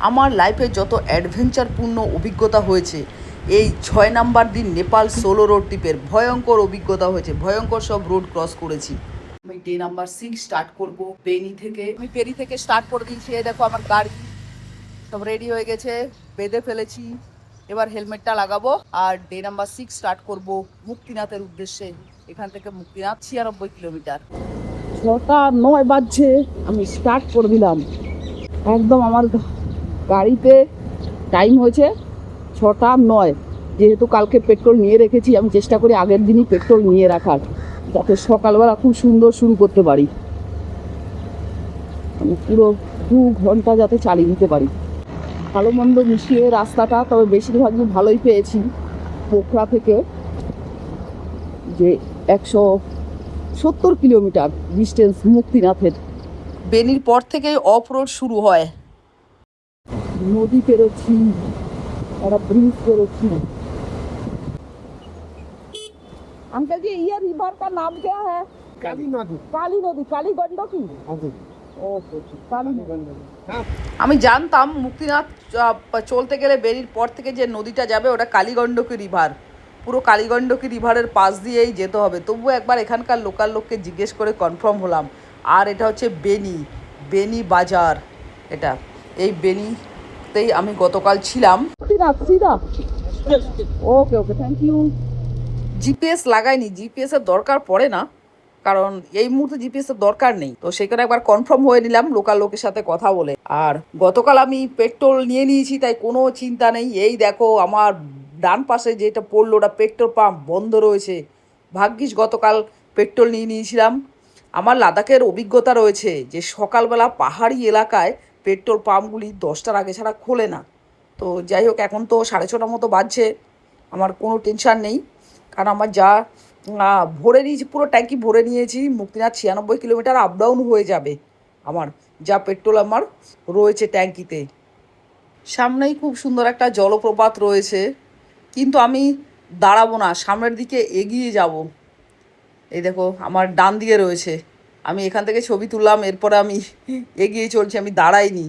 আমার লাইফে যত অ্যাডভেঞ্চারপূর্ণ অভিজ্ঞতা হয়েছে এই 6 নাম্বার দিন নেপাল সোলো রোড ট্রিপের ভয়ঙ্কর অভিজ্ঞতা হয়েছে। ভয়ঙ্কর সব রোড ক্রস করেছি। আমি ডে নাম্বার 6 স্টার্ট করব বেনি থেকে। আমি পেরি থেকে স্টার্ট করে দিয়েছি। এই দেখো আমার গাড়ি সব রেডি হয়ে গেছে, বেঁধে ফেলেছি। এবার হেলমেটটা লাগাবো আর ডে নাম্বার 6 স্টার্ট করব মুক্তিনাথের উদ্দেশ্যে। এখান থেকে মুক্তিনাথ 96 কিলোমিটার। 6:09 বাজছে, আমি স্টার্ট করে দিলাম। একদম আমার গাড়িতে টাইম হয়েছে 6:09। যেহেতু কালকে পেট্রোল নিয়ে রেখেছি, আমি চেষ্টা করি আগের দিনই পেট্রোল নিয়ে রাখার, যাতে সকালবেলা খুব সুন্দর শুরু করতে পারি। আমি পুরো 2 ঘন্টা যাতে চালিয়ে দিতে পারি। ভালো মন্দ মিশিয়ে রাস্তাটা, তবে বেশিরভাগই ভালোই পেয়েছি। পোখরা থেকে যে 170 কিলোমিটার ডিস্টেন্স মুক্তিনাথের। বেনির পর থেকেই অফ রোড শুরু হয়। নদী পেরোচ্ছি, একটা ব্রিজ पेरोची। अंकल जी ये रिवर का नाम क्या है? काली नदी। काली नदी, काली गंडकी। ओके, काली गंडकी। আমি জানতাম মুক্তিনাথ চলতে গেলে বেরির পর থেকে যে নদীটা যাবে ওটা কালীগণ্ডকী রিভার। পুরো কালীগণ্ডকী রিভারের পাশ দিয়েই যেতে হবে। তবুও একবার এখানকার লোকাল লোককে জিজ্ঞেস করে কনফার্ম হলাম। আর এটা হচ্ছে বেনি বাজার। এটা এই বেনিতেই আমি গতকাল ছিলাম। ওকে ওকে, থ্যাংক ইউ। জিপিএস লাগাইনি, জিপিএস এর দরকার পড়ে না, কারণ এই মুহূর্তে জিপিএস এর দরকার নেই। তো সেখানে একবার কনফার্ম হয়ে নিলাম লোকাল লোকের সাথে কথা বলে। আর গতকাল আমি পেট্রোল নিয়ে নিয়েছি, তাই কোনো চিন্তা নেই। এই দেখো আমার ডান পাশে যেটা পড়লো ওটা পেট্রোল পাম্প বন্ধ রয়েছে। ভাগ্যিস গতকাল পেট্রোল নিয়ে নিয়েছিলাম। আমার লাদাখের অভিজ্ঞতা রয়েছে যে সকালবেলা পাহাড়ি এলাকায় পেট্রোল পাম্পগুলি 10টার আগে ছাড়া খোলে না। তো যাই হোক, এখন তো 6:30 মতো বাজছে, আমার কোনো টেনশান নেই, কারণ আমার যা ভরে নিয়েছি, পুরো ট্যাঙ্কি ভরে নিয়েছি। মুক্তিনাথ 96 কিলোমিটার আপ ডাউন হয়ে যাবে আমার, যা পেট্রোল আমার রয়েছে ট্যাঙ্কিতে। সামনেই খুব সুন্দর একটা জলপ্রপাত রয়েছে, কিন্তু আমি দাঁড়াবো না, সামনের দিকে এগিয়ে যাব। এই দেখো আমার ডান দিকে রয়েছে, আমি এখান থেকে ছবি তুললাম, এরপরে আমি এগিয়ে চলছি, আমি দাঁড়াইনি।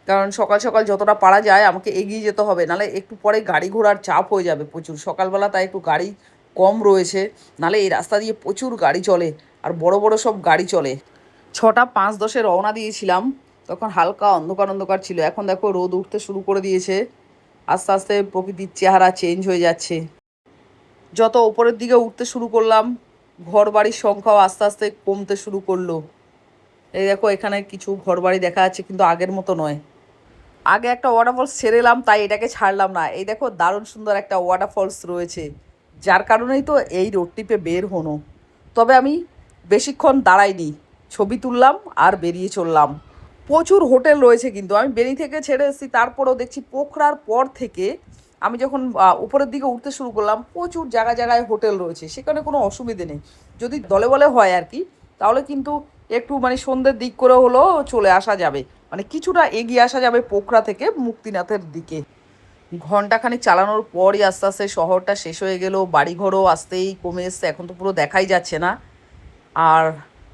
কারণ সকাল সকাল যতটা পারা যায় আমাকে এগিয়ে যেতে হবে, নাহলে একটু পরে গাড়ি ঘোড়ার চাপ হয়ে যাবে প্রচুর। সকালবেলা তাই একটু গাড়ি কম রয়েছে, নাহলে এই রাস্তা দিয়ে প্রচুর গাড়ি চলে, আর বড় বড় সব গাড়ি চলে। 6:05 রওনা দিয়েছিলাম, তখন হালকা অন্ধকার অন্ধকার ছিল। এখন দেখো রোদ উঠতে শুরু করে দিয়েছে, আস্তে আস্তে প্রকৃতির চেহারা চেঞ্জ হয়ে যাচ্ছে। যত ওপরের দিকে উঠতে শুরু করলাম, ঘর বাড়ির সংখ্যাও আস্তে আস্তে কমতে শুরু করলো। এই দেখো এখানে কিছু ঘর বাড়ি দেখা যাচ্ছে, কিন্তু আগের মতো নয়। আগে একটা ওয়াটারফলস ছেড়ে এলাম, তাই এটাকে ছাড়লাম না। এই দেখো দারুণ সুন্দর একটা ওয়াটারফলস রয়েছে, যার কারণেই তো এই রোড ট্রিপে বের হনো। তবে আমি বেশিক্ষণ দাঁড়াইনি, ছবি তুললাম আর বেরিয়ে চললাম। প্রচুর হোটেল রয়েছে, কিন্তু আমি বেনি থেকে ছেড়ে এসেছি, তারপরেও দেখছি পোখরার পর থেকে আমি যখন উপরের দিকে উঠতে শুরু করলাম, প্রচুর জায়গায় জায়গায় হোটেল রয়েছে। সেখানে কোনো অসুবিধে নেই, যদি দলে বলে হয় আর কি, তাহলে কিন্তু একটু মানে সন্ধ্যের দিক করে হলেও চলে আসা যাবে, মানে কিছুটা এগিয়ে আসা যাবে পোখরা থেকে মুক্তিনাথের দিকে। ঘন্টাখানিক চালানোর পরই আস্তে আস্তে শহরটা শেষ হয়ে গেল, বাড়িঘরও আসতেই কমে এসছে, এখন তো পুরো দেখাই যাচ্ছে না। আর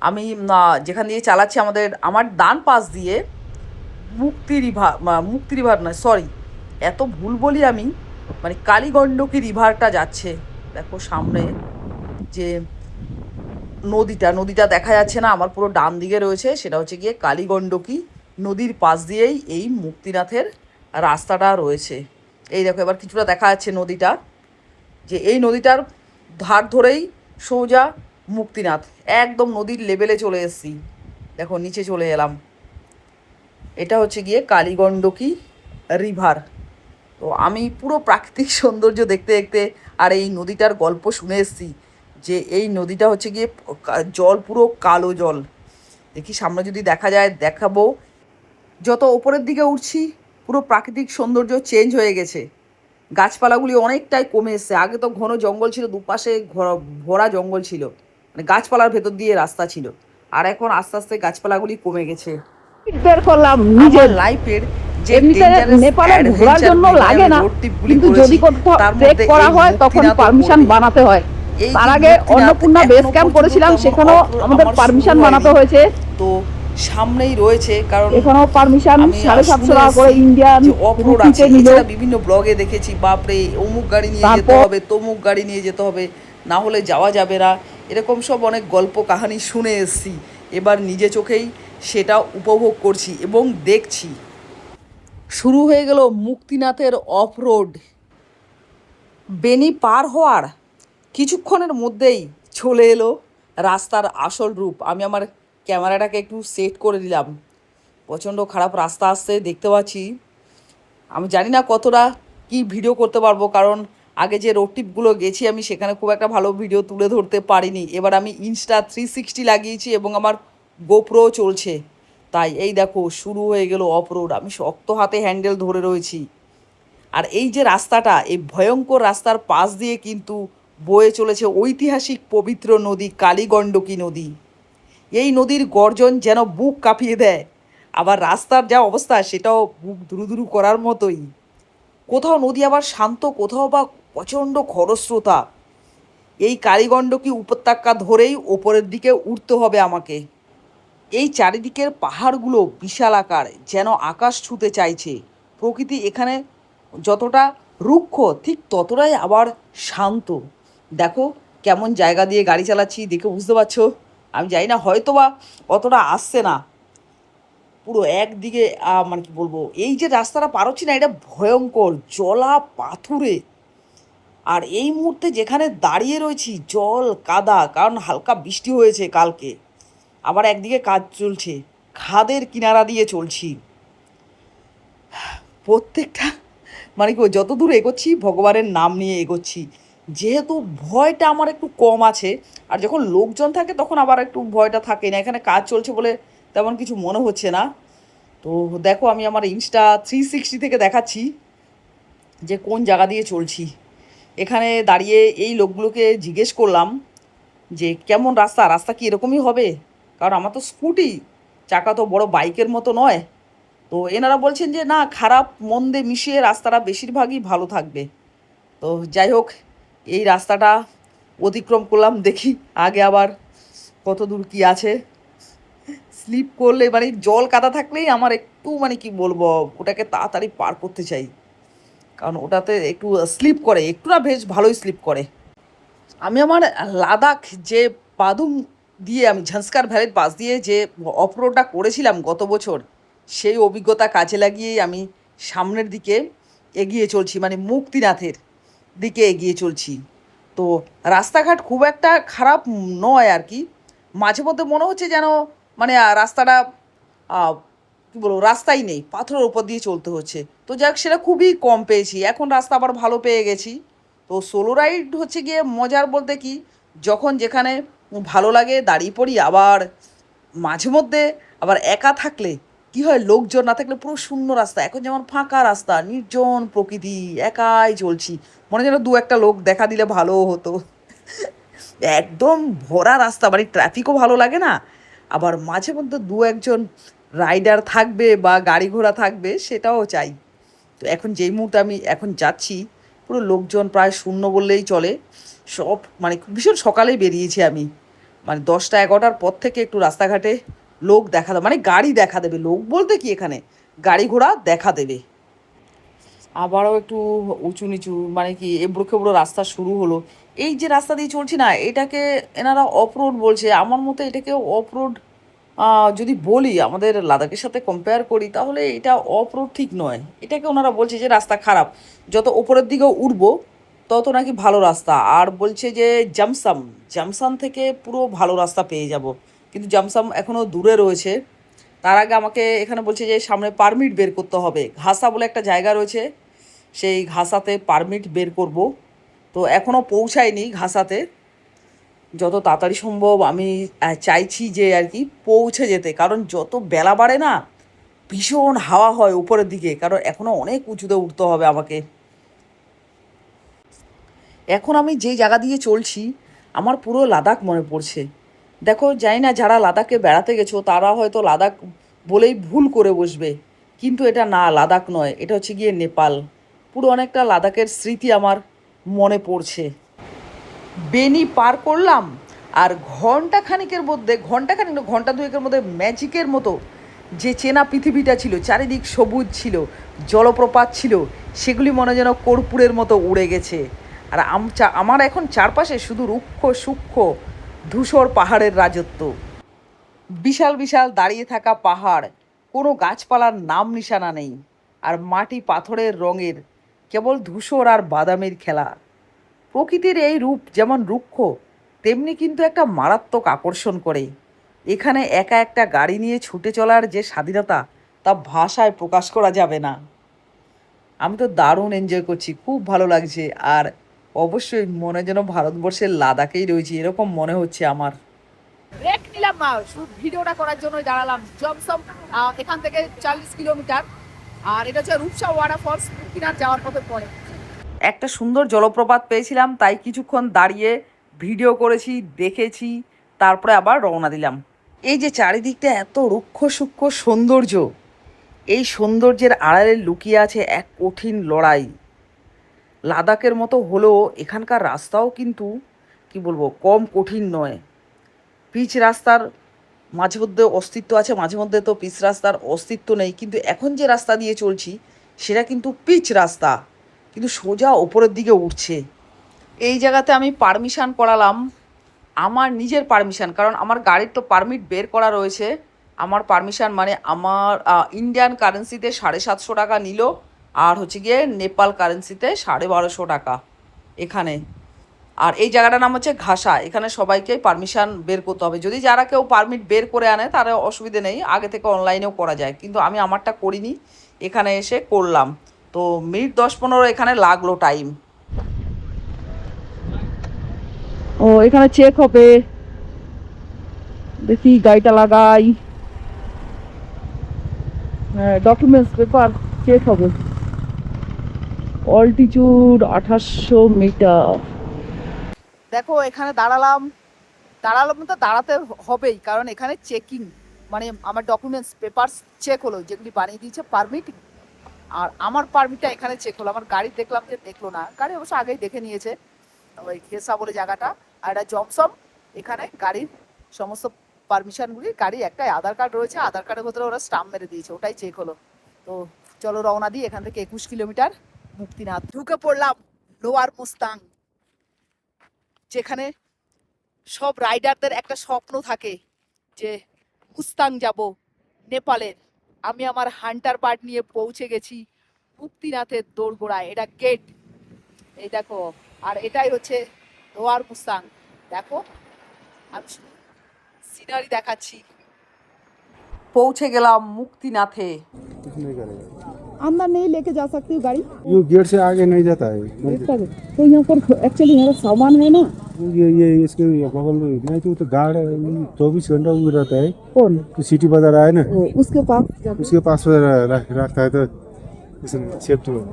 আমি যেখান দিয়ে চালাচ্ছি আমার ডান পাশ দিয়ে মুক্তি রিভার নয়, সরি, এত ভুল বলি আমি, মানে কালীগণ্ডকী রিভারটা যাচ্ছে। দেখো সামনে যে নদীটা দেখা যাচ্ছে না, আমার পুরো ডান দিকে রয়েছে, সেটা হচ্ছে গিয়ে কালীগণ্ডকী নদীর পাশ দিয়েই এই মুক্তিনাথের রাস্তাটা রয়েছে। এই দেখো এবার কিছুটা দেখা যাচ্ছে নদীটা, যে এই নদীটার ধার ধরেই সোজা মুক্তিনাথ। একদম নদীর লেভেলে চলে এসেছি, দেখো নিচে চলে এলাম। এটা হচ্ছে গিয়ে কালীগণ্ডকী রিভার। তো আমি পুরো প্রাকৃতিক সৌন্দর্য দেখতে দেখতে আর এই নদীটার গল্প শুনে এসেছি, যে এই নদীটা হচ্ছে গিয়ে জল পুরো কালো জল। দেখি সামনে যদি দেখা যায় দেখাবো। যত ওপরের দিকে উঠছি পুরো প্রাকৃতিক সৌন্দর্য চেঞ্জ হয়ে গেছে, গাছপালাগুলি অনেকটাই কমে এসছে। আগে তো ঘন জঙ্গল ছিল, দুপাশে ভরা জঙ্গল ছিল, মানে গাছপালার ভেতর দিয়ে রাস্তা ছিল, আর এখন আস্তে আস্তে গাছপালাগুলি কমে গেছে। বের করলাম নিজের লাইফের যে নেপালে ঘোরার জন্য লাগে না, কিন্তু যদি ট্রেক করা হয় তখন পারমিশন বানাতে হয়। তার আগে অন্নপূর্ণা বেস ক্যাম্প করেছিলাম, সেখানেও আমাদের পারমিশন বানাতে হয়েছে। তো সামনেই রয়েছে, কারণ এখানেও পারমিশন আমি 750 শুনে টাকা করে এসেছি ইন্ডিয়ান যে অফরোড আছে। রুপিতে নিল। এছাড়া বিভিন্ন ব্লগে দেখেছি, বাপরে অমুক গাড়ি নিয়ে যেতে তারপর হবে, তমুক গাড়ি নিয়ে যেতে হবে, না হলে যাওয়া যাবে না, এরকম সব অনেক গল্প কাহানি শুনে এসেছি। এবার নিজে চোখেই সেটা উপভোগ করছি এবং দেখছি। শুরু হয়ে গেল মুক্তিনাথের অফরোড। বেনি পার হওয়ার কিছুক্ষণের মধ্যেই চলে এলো রাস্তার আসল রূপ। আমি আমার ক্যামেরাটাকে একটু সেট করে দিলাম। প্রচণ্ড খারাপ রাস্তা আসছে দেখতে পাচ্ছি। আমি জানি না কতটা কি ভিডিও করতে পারবো, কারণ আগে যে রোড ট্রিপগুলো গেছি আমি সেখানে খুব একটা ভালো ভিডিও তুলে ধরতে পারিনি। এবার আমি Insta360 লাগিয়েছি এবং আমার গোপ্রো চলছে, তাই এই দেখো শুরু হয়ে গেল অফরোড। আমি শক্ত হাতে হ্যান্ডেল ধরে রয়েছি। আর এই যে রাস্তাটা, এই ভয়ঙ্কর রাস্তার পাশ দিয়ে কিন্তু বয়ে চলেছে ঐতিহাসিক পবিত্র নদী কালীগণ্ডকী নদী। এই নদীর গর্জন যেন বুক কাঁপিয়ে দেয়। আবার রাস্তার যা অবস্থা সেটাও বুক দুরুদুরু করার মতোই। কোথাও নদী আবার শান্ত, কোথাও বা প্রচণ্ড খরস্রোতা। এই কালীগণ্ডকী উপত্যকা ধরেই ওপরের দিকে উঠতে হবে আমাকে। এই চারিদিকের পাহাড়গুলো বিশাল আকার, যেন আকাশ ছুঁতে চাইছে। প্রকৃতি এখানে যতটা রুক্ষ ঠিক ততটাই আবার শান্ত। দেখো কেমন জায়গা দিয়ে গাড়ি চালাচ্ছি, দেখে বুঝতে পারছো। আমি জানি না, হয়তো বা অতটা আসছে না। পুরো একদিকে মানে কি বলবো, এই যে রাস্তাটা পার হচ্ছি না, এটা ভয়ঙ্কর জলা পাথুরে। আর এই মুহূর্তে যেখানে দাঁড়িয়ে রয়েছি জল কাদা, কারণ হালকা বৃষ্টি হয়েছে কালকে। আবার একদিকে কাজ চলছে, খাদের কিনারা দিয়ে চলছি। প্রত্যেকটা মানে কি যত দূর এগোচ্ছি ভগবানের নাম নিয়ে এগোচ্ছি। যেহেতু ভয়টা আমার একটু কম আছে, আর যখন লোকজন থাকে তখন আবার একটু ভয়টা থাকে না। এখানে কাজ চলছে বলে তেমন কিছু মনে হচ্ছে না। তো দেখো আমি আমার Insta360 থেকে দেখাচ্ছি যে কোন জায়গা দিয়ে চলছি। এখানে দাঁড়িয়ে এই লোকগুলোকে জিজ্ঞেস করলাম যে কেমন রাস্তা, রাস্তা কি এরকমই হবে, কারণ আমার তো স্কুটি, চাকা তো বড় বাইকের মতো নয়। তো এনারা বলছেন যে না, খারাপ মন্দে মিশিয়ে রাস্তাটা বেশিরভাগই ভালো থাকবে। তো যাই হোক, এই রাস্তাটা অতিক্রম করলাম, দেখি আগে আবার কত দূর কী আছে। স্লিপ করলে মানে জল কাদা থাকলেই আমার একটু মানে কি বলবো, ওটাকে তাড়াতাড়ি পার করতে চাই, কারণ ওটাতে একটু স্লিপ করে, একটু না বেশ ভালোই স্লিপ করে। আমি আমার লাদাখ যে পাদুম দিয়ে আমি ঝাঁসকার ভ্যালির পাশ দিয়ে যে অফরোডটা করেছিলাম গত বছর, সেই অভিজ্ঞতা কাজে লাগিয়েই আমি সামনের দিকে এগিয়ে চলছি, মানে মুক্তিনাথের দিকে এগিয়ে চলছি। তো রাস্তাঘাট খুব একটা খারাপ নয় আর কি। মাঝে মধ্যে মনে হচ্ছে যেন মানে রাস্তাটা কী বলবো, রাস্তাই নেই, পাথরের ওপর দিয়ে চলতে হচ্ছে। তো যাক, সেটা খুবই কম পেয়েছি, এখন রাস্তা আবার ভালো পেয়ে গেছি। তো সোলো রাইড হচ্ছে গিয়ে মজার বলতে কি, যখন যেখানে ভালো লাগে দাঁড়িয়ে পড়ি। আবার মাঝে মধ্যে আবার একা থাকলে কি হয়, লোকজন না থাকলে পুরো শূন্য রাস্তা, এখন যেমন ফাঁকা রাস্তা, নির্জন প্রকৃতি, একাই চলছি। মনে যেন দু একটা লোক দেখা দিলে ভালো হতো। একদম ভরা রাস্তা, মানে ট্রাফিকও ভালো লাগে না। আবার মাঝে মধ্যে দু একজন রাইডার থাকবে বা গাড়ি ঘোড়া থাকবে, সেটাও চাই। তো এখন যেই মুহূর্তে আমি এখন যাচ্ছি, পুরো লোকজন প্রায় শূন্য বললেই চলে। সব মানে ভীষণ সকালেই বেরিয়েছি আমি, মানে 10টা 11টার পর থেকে একটু রাস্তাঘাটে লোক দেখা দেবে, মানে গাড়ি দেখা দেবে। লোক বলতে কি, এখানে গাড়ি ঘোড়া দেখা দেবে। আবারও একটু উঁচু নিচু মানে কি এবড়ো খেবড়ো রাস্তা শুরু হলো। এই যে রাস্তা দিয়ে চলছি না, এটাকে এনারা অফ রোড বলছে। আমার মতে এটাকে অফ রোড যদি বলি, আমাদের লাদাখের সাথে কম্পেয়ার করি, তাহলে এটা অফ রোড ঠিক নয়। এটাকে ওনারা বলছে যে রাস্তা খারাপ, যত ওপরের দিকে উঠবো তত নাকি ভালো রাস্তা। আর বলছে যে জামসাম, জামসাম থেকে পুরো ভালো রাস্তা পেয়ে যাব, কিন্তু জামসাম এখনও দূরে রয়েছে। তার আগে আমাকে এখানে বলছে যে সামনে পারমিট বের করতে হবে। ঘাসা বলে একটা জায়গা রয়েছে, সেই ঘাসাতে পারমিট বের করব। তো এখনও পৌঁছায়নি ঘাসাতে। যত তাড়াতাড়ি সম্ভব আমি চাইছি যে আর কি পৌঁছে যেতে, কারণ যত বেলা বাড়ে না ভীষণ হাওয়া হয় উপরের দিকে, কারণ এখনও অনেক উঁচুতে উঠতে হবে আমাকে। এখন আমি যেই জায়গা দিয়ে চলছি আমার পুরো লাদাখ মনে পড়ছে। দেখো, জানি না যারা লাদাখে বেড়াতে গেছো তারা হয়তো লাদাখ বলেই ভুল করে বসবে, কিন্তু এটা না, লাদাখ নয়, এটা হচ্ছে গিয়ে নেপাল। পুরো অনেকটা লাদাখের স্মৃতি আমার মনে পড়ছে। বেনি পার করলাম, আর ঘন্টা দুয়েকের মধ্যে ম্যাজিকের মতো যে চেনা পৃথিবীটা ছিল, চারিদিক সবুজ ছিল, জলপ্রপাত ছিল, সেগুলি মনে যেন কর্পূরের মতো উড়ে গেছে। আর আমার এখন চারপাশে শুধু রুক্ষ সূক্ষ্ম ধূসর পাহাড়ের রাজত্ব। বিশাল বিশাল দাঁড়িয়ে থাকা পাহাড়, কোনো গাছপালার নাম নিশানা নেই, আর মাটি পাথরের রঙের, কেবল ধূসর আর বাদামের খেলা। প্রকৃতির এই রূপ যেমন রুক্ষ, তেমনি কিন্তু একটা মারাত্মক আকর্ষণ করে। এখানে একা একটা গাড়ি নিয়ে ছুটে চলার যে স্বাধীনতা, তা ভাষায় প্রকাশ করা যাবে না। আমি তো দারুণ এনজয় করছি, খুব ভালো লাগছে। আর অবশ্যই মনে যেন ভারতবর্ষের লাদাখেই রয়েছি, এরকম মনে হচ্ছে আমার। ব্রেক নিলাম না, শুধু ভিডিওটা করার জন্যই দাঁড়ালাম। জমসম এখান থেকে 40 কিলোমিটার, আর এটা হচ্ছে রূপসা ওয়াটারফলস, মুক্তিনাথ যাওয়ার পথে পড়ে। একটা সুন্দর জলপ্রপাত পেয়েছিলাম, তাই কিছুক্ষণ দাঁড়িয়ে ভিডিও করেছি, দেখেছি, তারপরে আবার রওনা দিলাম। এই যে চারিদিকটা এত রুক্ষ সূক্ষ্ম সৌন্দর্য, এই সৌন্দর্যের আড়ালে লুকিয়ে আছে এক কঠিন লড়াই। লাদাখের মতো হলেও এখানকার রাস্তাও কিন্তু কি বলবো, কম কঠিন নয়। পিচ রাস্তার মাঝে মধ্যে অস্তিত্ব আছে, মাঝে মধ্যে তো পিচ রাস্তার অস্তিত্ব নেই। কিন্তু এখন যে রাস্তা দিয়ে চলছি সেটা কিন্তু পিচ রাস্তা, কিন্তু সোজা ওপরের দিকে উঠছে। এই জায়গাতে আমি পারমিশন করালাম, আমার নিজের পারমিশন, কারণ আমার গাড়ির তো পারমিট বের করা রয়েছে। আমার পারমিশন মানে আমার ইন্ডিয়ান কারেন্সিতে 750 টাকা নিল, আর হচ্ছে গিয়ে নেপাল কারেন্সিতে 1250 টাকা এখানে। আর এই জায়গাটার নাম হচ্ছে ঘাসা। এখানে সবাইকে পারমিশন বের করতে হবে। যদি যারা কেউ পারমিট বের করে আনে তারা অসুবিধে নেই, আগে থেকে অনলাইনেও করা যায়, কিন্তু আমি আমারটা করিনি, এখানে এসে করলাম। তো মিনিট 10-15 এখানে লাগলো টাইম। ও এখানে চেক হবে, দেখি গাড়িটা লাগাই, ডকুমেন্টস পেপার চেক হবে। Altitude 2800 metre. দেখো এখানে দাঁড়ালাম তো দাঁড়াতে হবেই, কারণ এখানে চেকিং, মানে আমার ডকুমেন্টস পেপারস চেক হলো, যেগুলি বানিয়ে দিয়েছে পারমিট। আর আমার পারমিটটা এখানে চেক হলো। আমার গাড়ি দেখলাম যে দেখলো না, গাড়ি অবশ্য আগেই দেখে নিয়েছে। ওই খেসা বলে জায়গাটা, আর এটা জমসম। এখানে গাড়ির সমস্ত পারমিশনগুলি, গাড়ি একটাই আধার কার্ড রয়েছে, আধার কার্ডের ভেতরে ওরা স্টাম্প মেরে দিয়েছে, ওটাই চেক হলো। তো চলো রওনা দিই। এখান থেকে 21 কিলোমিটার মুক্তিনাথ। ঢুকে পড়লাম লোয়ার মুস্তাং, যেখানে সব রাইডারদের একটা স্বপ্ন থাকে যে মুস্তাং যাব নেপালের। আমি আমার হান্টার বার্ড নিয়ে পৌঁছে গেছি মুক্তিনাথের দোরগোড়ায়। এটা গেট, এই দেখো, আর এটাই হচ্ছে লোয়ার মুস্তাং। দেখো আমি সিনারি দেখাচ্ছি। পৌঁছে গেলাম মুক্তিনাথে। कुछ नहीं करेगा। अंदर नहीं लेके जा सकती हूँ गाड़ी, ये गेट से आगे नहीं जाता है। तो यहाँ पर एक्चुअली मेरा सामान है ना। ये इसके बगल में नहीं तो गार्ड 24 घंटा वो रहता है। कौन? तो सिटी बाजार आए ना, उसके पास उसके पास रखता है, तो सेफ्टी में।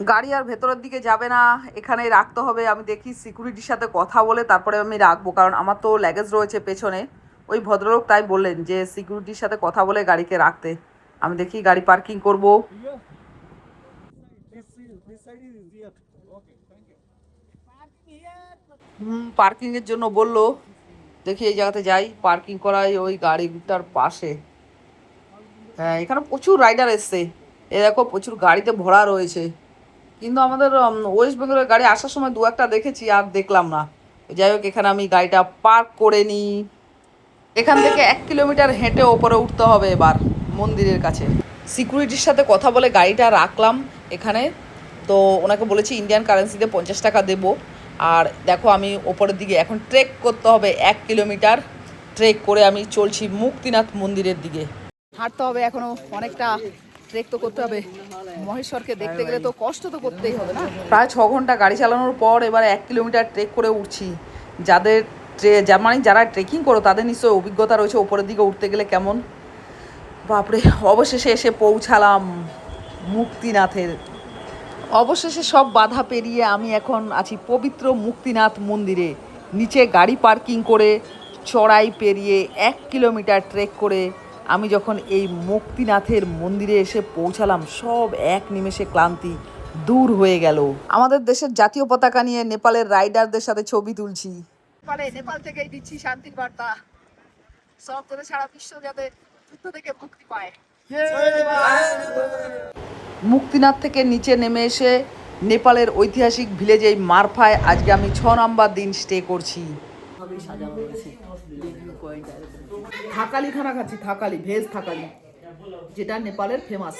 গাড়ি আর ভেতরের দিকে যাবে না, এখানেই রাখতে হবে। আমি দেখি সিকিউরিটির সাথে কথা বলে তারপরে আমি রাখবো, কারণ আমার তো লাগেজ রয়েছে পেছনে। ওই ভদ্রলোক তাই বললেন যে সিকিউরিটির সাথে কথা বলে গাড়িকে রাখতে। আমি দেখি গাড়ি পার্কিং করব। পার্কিংয়ের জন্য বললো, দেখি এই জায়গাতে যাই, পার্কিং করাই ওই গাড়িটার পাশে। হ্যাঁ এখানে প্রচুর রাইডার এসছে, এ দেখো প্রচুর গাড়িতে ভরা রয়েছে। কিন্তু আমাদের ওয়েস্ট বেঙ্গলের গাড়ি আসার সময় দু একটা দেখেছি, আর দেখলাম না। যাই হোক এখানে আমি গাড়িটা পার্ক করে নিই। এখান থেকে 1 কিলোমিটার হেঁটে ওপরে উঠতে হবে এবার মন্দিরের কাছে। সিকিউরিটির সাথে কথা বলে গাড়িটা রাখলাম এখানে। তো ওনাকে বলেছি ইন্ডিয়ান কারেন্সিতে 50 টাকা দেবো। আর দেখো আমি ওপরের দিকে এখন ট্রেক করতে হবে 1 কিলোমিটার। ট্রেক করে আমি চলছি মুক্তিনাথ মন্দিরের দিকে। হাঁটতে হবে এখনো অনেকটা, ট্রেক তো করতে হবে। মহেশ্বরকে দেখতে গেলে তো কষ্ট তো করতেই হবে না। প্রায় 6 ঘন্টা গাড়ি চালানোর পর এবার 1 কিলোমিটার ট্রেক করে উঠছি। যারা ট্রেকিং করো তাদের নিশ্চয়ই অভিজ্ঞতা রয়েছে ওপরের দিকে উঠতে গেলে কেমন। বাপরে, অবশেষে এসে পৌঁছালাম মুক্তিনাথের। অবশেষে সব বাধা পেরিয়ে আমি এখন আছি পবিত্র মুক্তিনাথ মন্দিরে। নিচে গাড়ি পার্কিং করে চড়াই পেরিয়ে 1 কিলোমিটার ট্রেক করে আমি যখন এই মুক্তিনাথের মন্দিরে এসে পৌঁছালাম, সব এক নিমেষে ক্লান্তি দূর হয়ে গেল। আমাদের দেশের জাতীয় পতাকা নিয়ে নেপালের রাইডারদের সাথে ছবি তুলছি। নেপাল থেকেই দিচ্ছি শান্তির বার্তা, সব যাতে সারা বিশ্ব যাতে যুদ্ধ থেকে মুক্তি পায়। মুক্তিনাথ থেকে নিচে নেমে এসে নেপালের ঐতিহাসিক ভিলেজে মারফায় আজকে আমি 6 নম্বর দিন স্টে করছি। থাকালি খানা খাচ্ছি, থাকালি ভেজ থাকালি, যেটা নেপালের ফেমাস।